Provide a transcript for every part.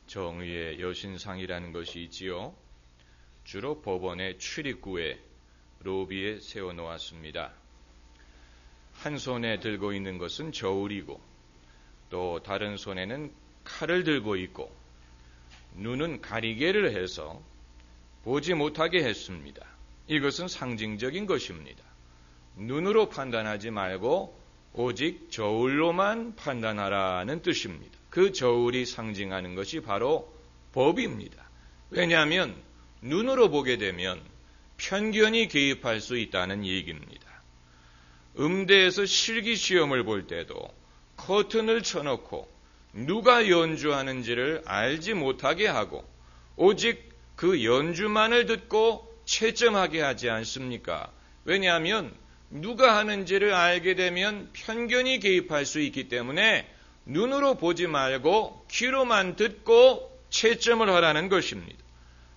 정의의 여신상이라는 것이 있지요. 주로 법원의 출입구에 로비에 세워놓았습니다. 한 손에 들고 있는 것은 저울이고 또 다른 손에는 칼을 들고 있고 눈은 가리개를 해서 보지 못하게 했습니다. 이것은 상징적인 것입니다. 눈으로 판단하지 말고 오직 저울로만 판단하라는 뜻입니다. 그 저울이 상징하는 것이 바로 법입니다. 왜냐하면 눈으로 보게 되면 편견이 개입할 수 있다는 얘기입니다. 음대에서 실기시험을 볼 때도 커튼을 쳐놓고 누가 연주하는지를 알지 못하게 하고 오직 그 연주만을 듣고 채점하게 하지 않습니까? 왜냐하면 누가 하는지를 알게 되면 편견이 개입할 수 있기 때문에 눈으로 보지 말고 귀로만 듣고 채점을 하라는 것입니다.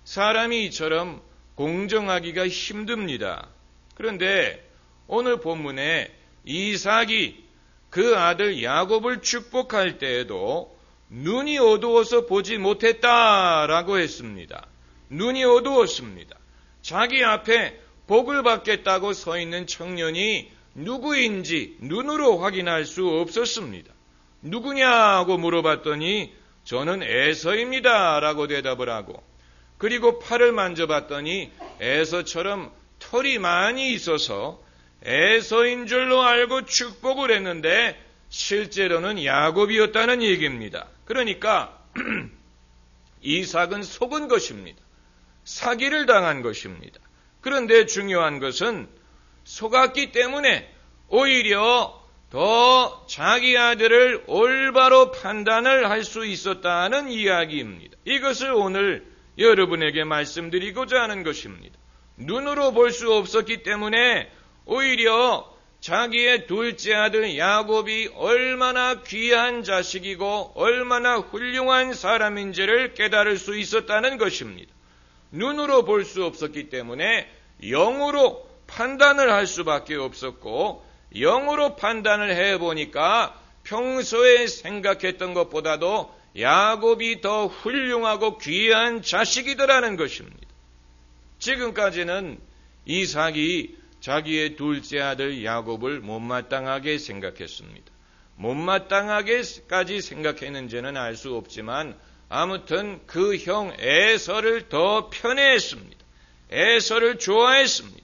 사람이 이처럼 공정하기가 힘듭니다. 그런데 오늘 본문에 이삭이 그 아들 야곱을 축복할 때에도 눈이 어두워서 보지 못했다라고 했습니다. 눈이 어두웠습니다. 자기 앞에 복을 받겠다고 서 있는 청년이 누구인지 눈으로 확인할 수 없었습니다. 누구냐고 물어봤더니 저는 에서입니다 라고 대답을 하고, 그리고 팔을 만져봤더니 에서처럼 털이 많이 있어서 에서인 줄로 알고 축복을 했는데 실제로는 야곱이었다는 얘기입니다. 그러니까 이삭은 속은 것입니다. 사기를 당한 것입니다. 그런데 중요한 것은 속았기 때문에 오히려 더 자기 아들을 올바로 판단을 할 수 있었다는 이야기입니다. 이것을 오늘 여러분에게 말씀드리고자 하는 것입니다. 눈으로 볼 수 없었기 때문에 오히려 자기의 둘째 아들 야곱이 얼마나 귀한 자식이고 얼마나 훌륭한 사람인지를 깨달을 수 있었다는 것입니다. 눈으로 볼 수 없었기 때문에 영으로 판단을 할 수밖에 없었고, 영으로 판단을 해보니까 평소에 생각했던 것보다도 야곱이 더 훌륭하고 귀한 자식이더라는 것입니다. 지금까지는 이삭이 자기의 둘째 아들 야곱을 못마땅하게 생각했습니다. 못마땅하게까지 생각했는지는 알 수 없지만 아무튼 그 형 에서를 더 편애했습니다. 에서를 좋아했습니다.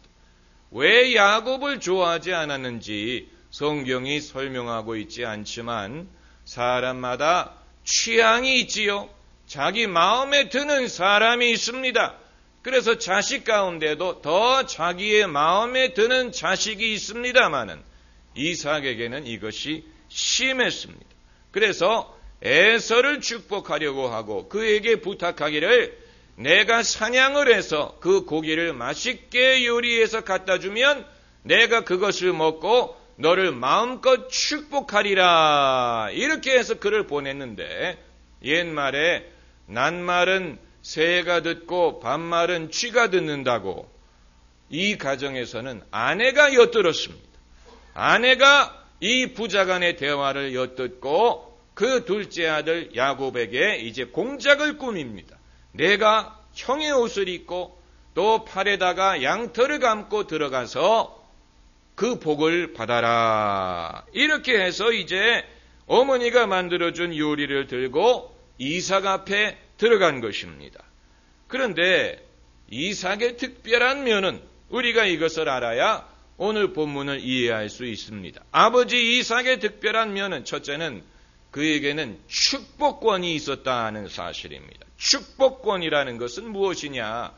왜 야곱을 좋아하지 않았는지 성경이 설명하고 있지 않지만 사람마다 취향이 있지요. 자기 마음에 드는 사람이 있습니다. 그래서 자식 가운데도 더 자기의 마음에 드는 자식이 있습니다마는 이삭에게는 이것이 심했습니다. 그래서 에서를 축복하려고 하고 그에게 부탁하기를 내가 사냥을 해서 그 고기를 맛있게 요리해서 갖다 주면 내가 그것을 먹고 너를 마음껏 축복하리라. 이렇게 해서 그를 보냈는데 옛말에 낱말은 새가 듣고 반말은 쥐가 듣는다고 이 가정에서는 아내가 엿들었습니다. 아내가 이 부자간의 대화를 엿듣고 그 둘째 아들 야곱에게 이제 공작을 꾸밉니다. 내가 형의 옷을 입고 또 팔에다가 양털을 감고 들어가서 그 복을 받아라. 이렇게 해서 이제 어머니가 만들어준 요리를 들고 이삭 앞에 들어간 것입니다. 그런데 이삭의 특별한 면은 우리가 이것을 알아야 오늘 본문을 이해할 수 있습니다. 아버지 이삭의 특별한 면은 첫째는 그에게는 축복권이 있었다는 사실입니다. 축복권이라는 것은 무엇이냐?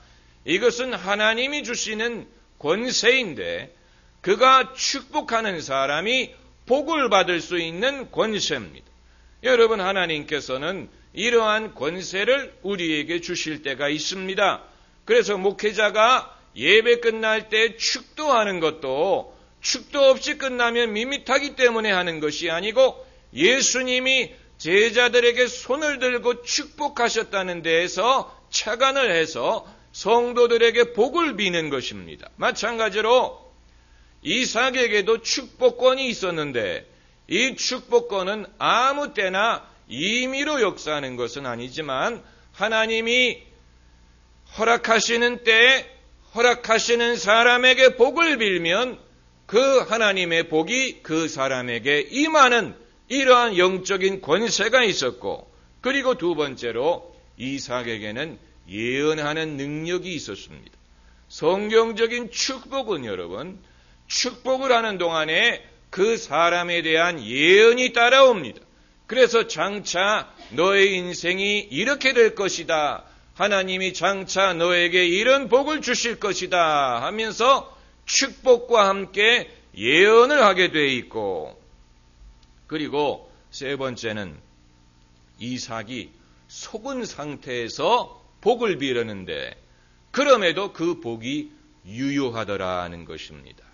이것은 하나님이 주시는 권세인데 그가 축복하는 사람이 복을 받을 수 있는 권세입니다. 여러분, 하나님께서는 이러한 권세를 우리에게 주실 때가 있습니다. 그래서 목회자가 예배 끝날 때 축도하는 것도 축도 없이 끝나면 밋밋하기 때문에 하는 것이 아니고 예수님이 제자들에게 손을 들고 축복하셨다는 데에서 착안을 해서 성도들에게 복을 비는 것입니다. 마찬가지로 이삭에게도 축복권이 있었는데 이 축복권은 아무 때나 임의로 역사하는 것은 아니지만 하나님이 허락하시는 때에 허락하시는 사람에게 복을 빌면 그 하나님의 복이 그 사람에게 임하는 이러한 영적인 권세가 있었고, 그리고 두 번째로 이삭에게는 예언하는 능력이 있었습니다. 성경적인 축복은 여러분, 축복을 하는 동안에 그 사람에 대한 예언이 따라옵니다. 그래서 장차 너의 인생이 이렇게 될 것이다, 하나님이 장차 너에게 이런 복을 주실 것이다 하면서 축복과 함께 예언을 하게 돼 있고, 그리고 세 번째는 이삭이 속은 상태에서 복을 비르는데 그럼에도 그 복이 유효하더라는 것입니다.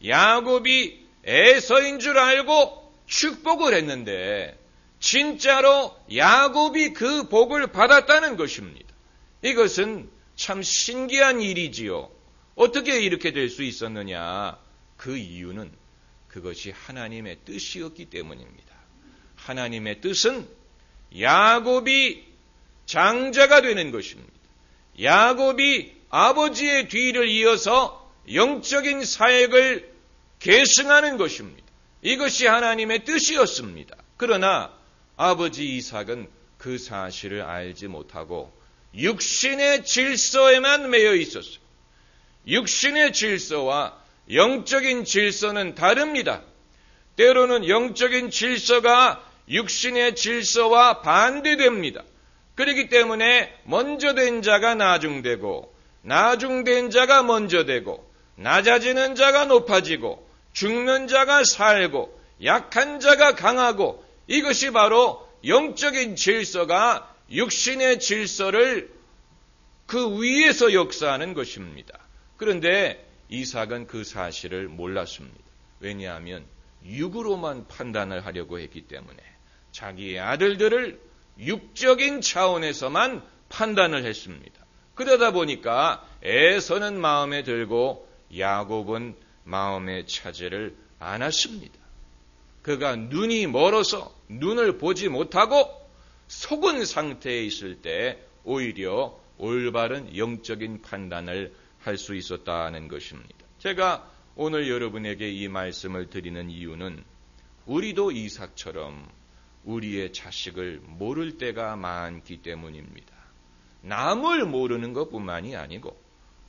야곱이 에서인 줄 알고 축복을 했는데 진짜로 야곱이 그 복을 받았다는 것입니다. 이것은 참 신기한 일이지요. 어떻게 이렇게 될 수 있었느냐? 그 이유는 그것이 하나님의 뜻이었기 때문입니다. 하나님의 뜻은 야곱이 장자가 되는 것입니다. 야곱이 아버지의 뒤를 이어서 영적인 사역을 계승하는 것입니다. 이것이 하나님의 뜻이었습니다. 그러나 아버지 이삭은 그 사실을 알지 못하고 육신의 질서에만 매여 있었어요. 육신의 질서와 영적인 질서는 다릅니다. 때로는 영적인 질서가 육신의 질서와 반대됩니다. 그렇기 때문에 먼저 된 자가 나중되고, 나중된 자가 먼저 되고, 낮아지는 자가 높아지고, 죽는 자가 살고, 약한 자가 강하고, 이것이 바로 영적인 질서가 육신의 질서를 그 위에서 역사하는 것입니다. 그런데 이삭은 그 사실을 몰랐습니다. 왜냐하면 육으로만 판단을 하려고 했기 때문에 자기의 아들들을 육적인 차원에서만 판단을 했습니다. 그러다 보니까 에서는 마음에 들고 야곱은 마음에 차지를 않았습니다. 그가 눈이 멀어서 눈을 보지 못하고 속은 상태에 있을 때 오히려 올바른 영적인 판단을 할 수 있었다는 것입니다. 제가 오늘 여러분에게 이 말씀을 드리는 이유는 우리도 이삭처럼 우리의 자식을 모를 때가 많기 때문입니다. 남을 모르는 것뿐만이 아니고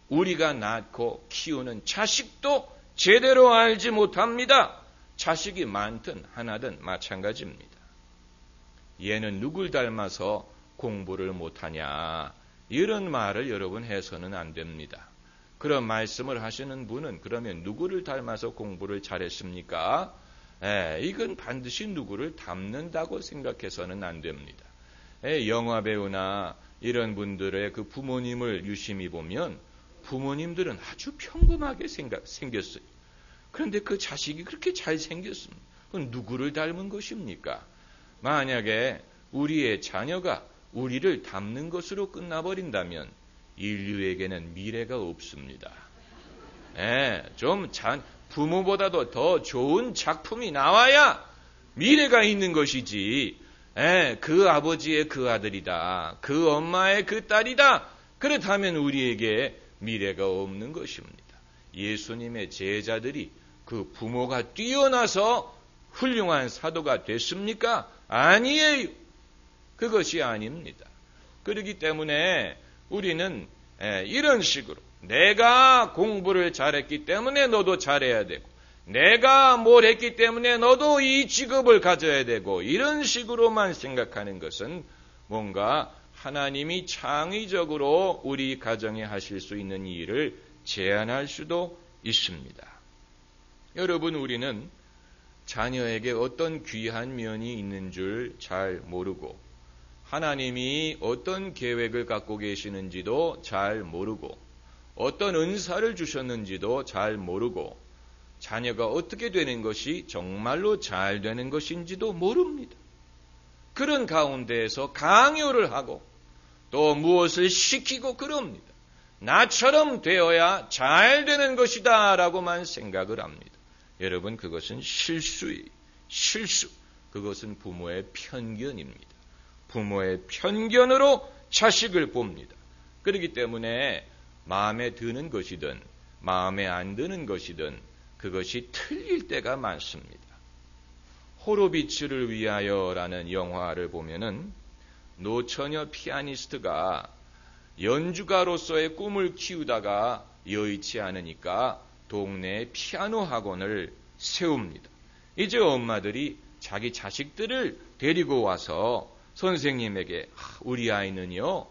우리가 낳고 키우는 자식도 제대로 알지 못합니다. 자식이 많든 하나든 마찬가지입니다. 얘는 누굴 닮아서 공부를 못하냐, 이런 말을 여러분 해서는 안 됩니다. 그런 말씀을 하시는 분은 그러면 누구를 닮아서 공부를 잘했습니까? 이건 반드시 누구를 닮는다고 생각해서는 안 됩니다. 영화 배우나 이런 분들의 그 부모님을 유심히 보면 부모님들은 아주 평범하게 생겼어요. 그런데 그 자식이 그렇게 잘생겼습니다. 그건 누구를 닮은 것입니까? 만약에 우리의 자녀가 우리를 닮는 것으로 끝나버린다면 인류에게는 미래가 없습니다. 부모보다도 더 좋은 작품이 나와야 미래가 있는 것이지, 그 아버지의 그 아들이다, 그 엄마의 그 딸이다, 그렇다면 우리에게 미래가 없는 것입니다. 예수님의 제자들이 그 부모가 뛰어나서 훌륭한 사도가 됐습니까? 아니에요. 그것이 아닙니다. 그렇기 때문에 우리는 이런 식으로 내가 공부를 잘했기 때문에 너도 잘해야 되고, 내가 뭘 했기 때문에 너도 이 직업을 가져야 되고, 이런 식으로만 생각하는 것은 뭔가 하나님이 창의적으로 우리 가정에 하실 수 있는 일을 제한할 수도 있습니다. 여러분, 우리는 자녀에게 어떤 귀한 면이 있는 줄 잘 모르고, 하나님이 어떤 계획을 갖고 계시는지도 잘 모르고, 어떤 은사를 주셨는지도 잘 모르고, 자녀가 어떻게 되는 것이 정말로 잘 되는 것인지도 모릅니다. 그런 가운데에서 강요를 하고 또 무엇을 시키고 그럽니다. 나처럼 되어야 잘 되는 것이다 라고만 생각을 합니다. 여러분, 그것은 실수예요. 실수. 그것은 부모의 편견입니다. 부모의 편견으로 자식을 봅니다. 그렇기 때문에 마음에 드는 것이든 마음에 안 드는 것이든 그것이 틀릴 때가 많습니다. 호로비츠를 위하여라는 영화를 보면은 노처녀 피아니스트가 연주가로서의 꿈을 키우다가 여의치 않으니까 동네에 피아노 학원을 세웁니다. 이제 엄마들이 자기 자식들을 데리고 와서 선생님에게 우리 아이는요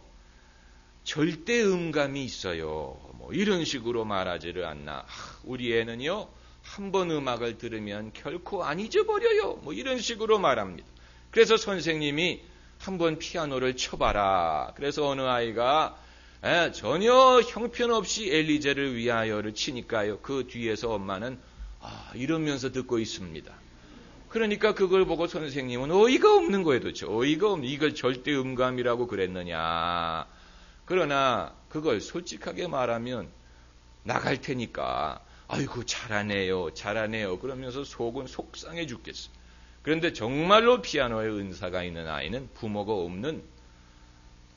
절대 음감이 있어요. 뭐 이런 식으로 말하지를 않나. 우리 애는요 한 번 음악을 들으면 결코 안 잊어버려요. 뭐 이런 식으로 말합니다. 그래서 선생님이 한번 피아노를 쳐봐라. 그래서 어느 아이가 전혀 형편없이 엘리제를 위하여를 치니까요. 그 뒤에서 엄마는 이러면서 듣고 있습니다. 그러니까 그걸 보고 선생님은 어이가 없는 거예요. 도대체 어이가 없는 이걸 절대 음감이라고 그랬느냐. 그러나 그걸 솔직하게 말하면 나갈 테니까 아이고 잘하네요. 그러면서 속은 속상해 죽겠어요. 그런데 정말로 피아노에 은사가 있는 아이는 부모가 없는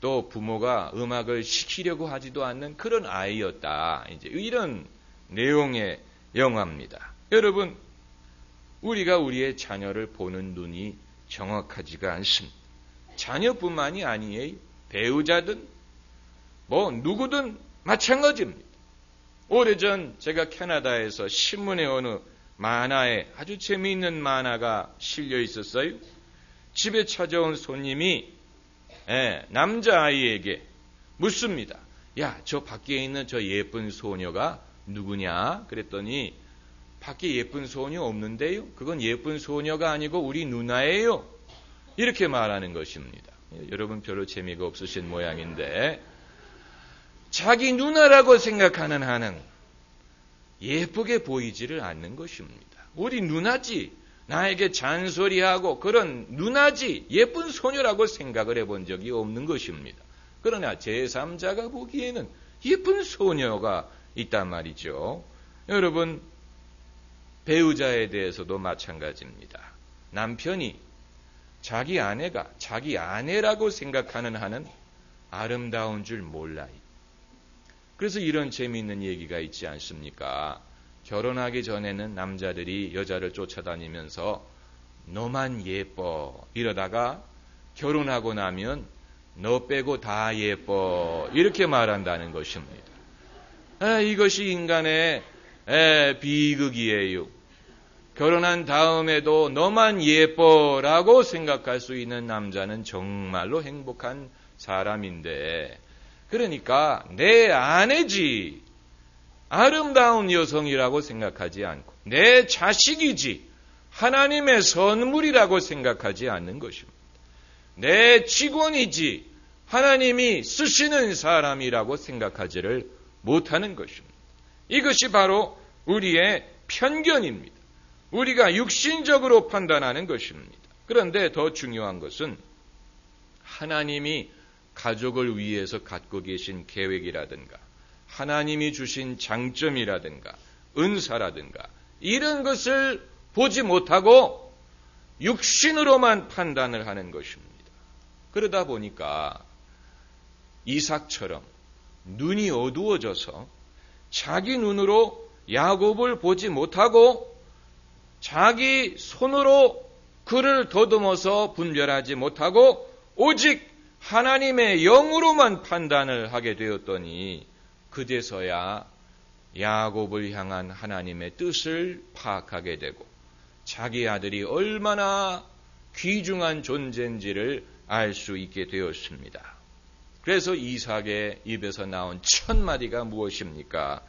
또 부모가 음악을 시키려고 하지도 않는 그런 아이였다. 이제 이런 내용의 영화입니다. 여러분, 우리가 우리의 자녀를 보는 눈이 정확하지가 않습니다. 자녀뿐만이 아니에요. 배우자든 뭐 누구든 마찬가지입니다. 오래전 제가 캐나다에서 신문에 어느 만화에 아주 재미있는 만화가 실려 있었어요. 집에 찾아온 손님이 남자아이에게 묻습니다. 야, 저 밖에 있는 저 예쁜 소녀가 누구냐? 그랬더니 밖에 예쁜 소녀 없는데요. 그건 예쁜 소녀가 아니고 우리 누나예요. 이렇게 말하는 것입니다. 여러분 별로 재미가 없으신 모양인데 자기 누나라고 생각하는 한은 예쁘게 보이지를 않는 것입니다. 우리 누나지, 나에게 잔소리하고 그런 누나지, 예쁜 소녀라고 생각을 해본 적이 없는 것입니다. 그러나 제3자가 보기에는 예쁜 소녀가 있단 말이죠. 여러분, 배우자에 대해서도 마찬가지입니다. 남편이 자기 아내가 자기 아내라고 생각하는 한은 아름다운 줄 몰라요. 그래서 이런 재미있는 얘기가 있지 않습니까? 결혼하기 전에는 남자들이 여자를 쫓아다니면서 너만 예뻐 이러다가 결혼하고 나면 너 빼고 다 예뻐 이렇게 말한다는 것입니다. 이것이 인간의 비극이에요. 결혼한 다음에도 너만 예뻐라고 생각할 수 있는 남자는 정말로 행복한 사람인데 그러니까 내 아내지 아름다운 여성이라고 생각하지 않고 내 자식이지 하나님의 선물이라고 생각하지 않는 것입니다. 내 직원이지 하나님이 쓰시는 사람이라고 생각하지를 못하는 것입니다. 이것이 바로 우리의 편견입니다. 우리가 육신적으로 판단하는 것입니다. 그런데 더 중요한 것은 하나님이 가족을 위해서 갖고 계신 계획이라든가 하나님이 주신 장점이라든가 은사라든가 이런 것을 보지 못하고 육신으로만 판단을 하는 것입니다. 그러다 보니까 이삭처럼 눈이 어두워져서 자기 눈으로 야곱을 보지 못하고 자기 손으로 그를 더듬어서 분별하지 못하고 오직 하나님의 영으로만 판단을 하게 되었더니 그제서야 야곱을 향한 하나님의 뜻을 파악하게 되고 자기 아들이 얼마나 귀중한 존재인지를 알 수 있게 되었습니다. 그래서 이삭의 입에서 나온 첫 마디가 무엇입니까?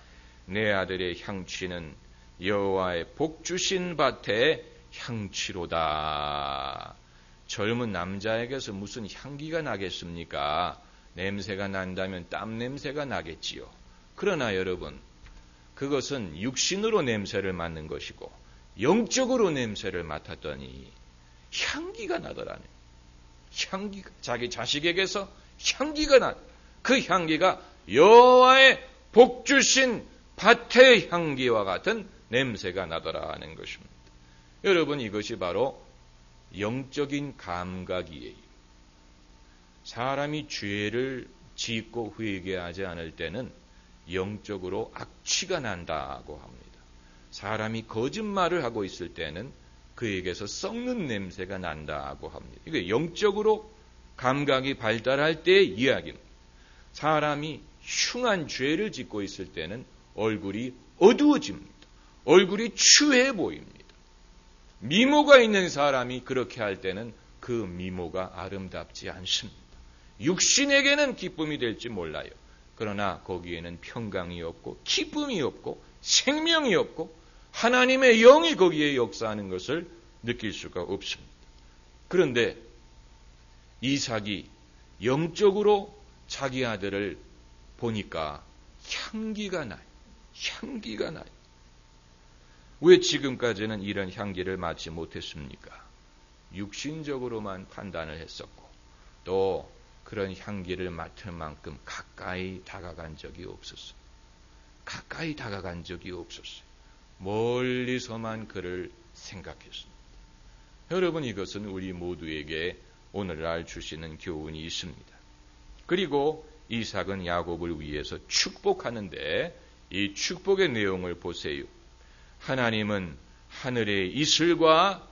내 아들의 향취는 여호와의 복 주신 밭의 향취로다. 젊은 남자에게서 무슨 향기가 나겠습니까? 냄새가 난다면 땀 냄새가 나겠지요. 그러나 여러분, 그것은 육신으로 냄새를 맡는 것이고 영적으로 냄새를 맡았더니 향기가 나더라네. 향기가 자기 자식에게서 향기가 나. 그 향기가 여호와의 복 주신 밭의 향기와 같은 냄새가 나더라 하는 것입니다. 여러분, 이것이 바로 영적인 감각이에요. 사람이 죄를 짓고 회개하지 않을 때는 영적으로 악취가 난다고 합니다. 사람이 거짓말을 하고 있을 때는 그에게서 썩는 냄새가 난다고 합니다. 이게 영적으로 감각이 발달할 때의 이야기입니다. 사람이 흉한 죄를 짓고 있을 때는 얼굴이 어두워집니다. 얼굴이 추해 보입니다. 미모가 있는 사람이 그렇게 할 때는 그 미모가 아름답지 않습니다. 육신에게는 기쁨이 될지 몰라요. 그러나 거기에는 평강이 없고 기쁨이 없고 생명이 없고 하나님의 영이 거기에 역사하는 것을 느낄 수가 없습니다. 그런데 이삭이 영적으로 자기 아들을 보니까 향기가 나요. 향기가 나요. 왜 지금까지는 이런 향기를 맡지 못했습니까? 육신적으로만 판단을 했었고 또 그런 향기를 맡을 만큼 가까이 다가간 적이 없었어요. 가까이 다가간 적이 없었어요. 멀리서만 그를 생각했습니다. 여러분, 이것은 우리 모두에게 오늘날 주시는 교훈이 있습니다. 그리고 이삭은 야곱을 위해서 축복하는데 이 축복의 내용을 보세요. 하나님은 하늘의 이슬과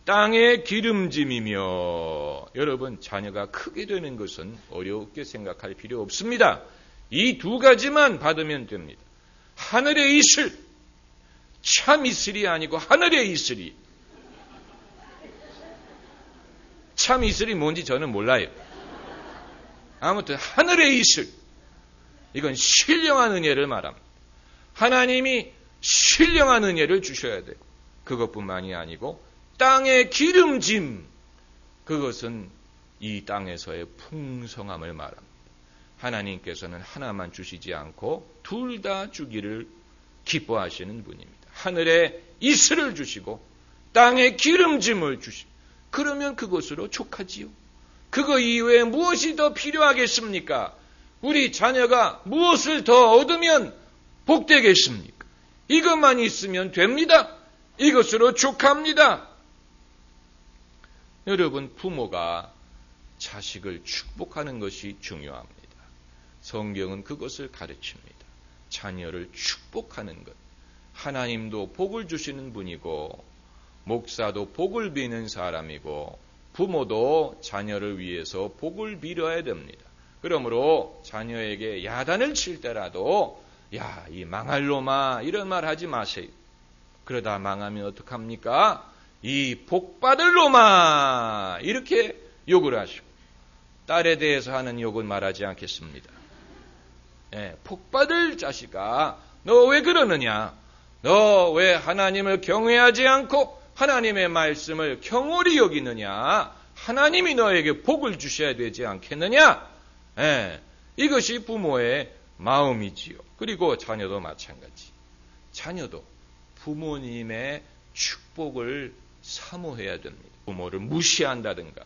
땅의 기름짐이며, 여러분, 자녀가 크게 되는 것은 어렵게 생각할 필요 없습니다. 이 두 가지만 받으면 됩니다. 하늘의 이슬, 참 이슬이 아니고 하늘의 이슬이. 참 이슬이 뭔지 저는 몰라요. 아무튼 하늘의 이슬, 이건 신령한 은혜를 말합니다. 하나님이 신령한 은혜를 주셔야 돼요. 그것뿐만이 아니고 땅의 기름짐, 그것은 이 땅에서의 풍성함을 말합니다. 하나님께서는 하나만 주시지 않고 둘 다 주기를 기뻐하시는 분입니다. 하늘에 이슬을 주시고 땅에 기름짐을 주시고, 그러면 그것으로 족하지요. 그거 이외에 무엇이 더 필요하겠습니까? 우리 자녀가 무엇을 더 얻으면 복되겠습니까? 이것만 있으면 됩니다. 이것으로 족합니다. 여러분, 부모가 자식을 축복하는 것이 중요합니다. 성경은 그것을 가르칩니다. 자녀를 축복하는 것. 하나님도 복을 주시는 분이고 목사도 복을 비는 사람이고 부모도 자녀를 위해서 복을 빌어야 됩니다. 그러므로 자녀에게 야단을 칠 때라도 야, 이 망할 놈아, 이런 말 하지 마세요. 그러다 망하면 어떡합니까? 이 복받을 놈아, 이렇게 욕을 하시고, 딸에 대해서 하는 욕은 말하지 않겠습니다. 복받을 자식아, 너 왜 그러느냐? 너 왜 하나님을 경외하지 않고 하나님의 말씀을 경홀히 여기느냐? 하나님이 너에게 복을 주셔야 되지 않겠느냐? 이것이 부모의 마음이지요. 그리고 자녀도 마찬가지. 자녀도 부모님의 축복을 사모해야 됩니다. 부모를 무시한다든가,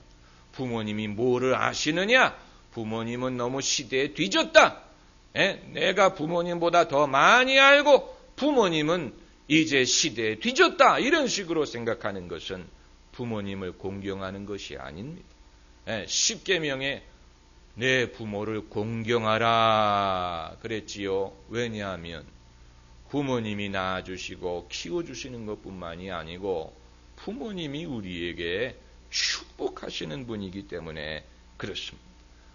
부모님이 뭐를 아시느냐? 부모님은 너무 시대에 뒤졌다. 내가 부모님보다 더 많이 알고 부모님은 이제 시대에 뒤졌다. 이런 식으로 생각하는 것은 부모님을 공경하는 것이 아닙니다. 십계명에 내 부모를 공경하라 그랬지요. 왜냐하면 부모님이 낳아주시고 키워주시는 것뿐만이 아니고 부모님이 우리에게 축복하시는 분이기 때문에 그렇습니다.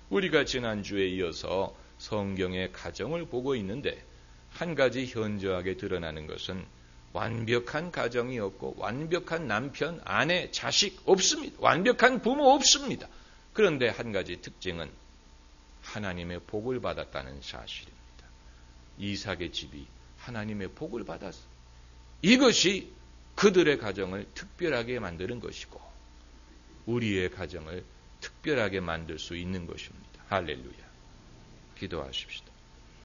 우리가 지난주에 이어서 성경의 가정을 보고 있는데 한 가지 현저하게 드러나는 것은 완벽한 가정이 없고 완벽한 남편, 아내, 자식 없습니다. 완벽한 부모 없습니다. 그런데 한 가지 특징은 하나님의 복을 받았다는 사실입니다. 이삭의 집이 하나님의 복을 받았어요. 이것이 그들의 가정을 특별하게 만드는 것이고 우리의 가정을 특별하게 만들 수 있는 것입니다. 할렐루야. 기도하십시다.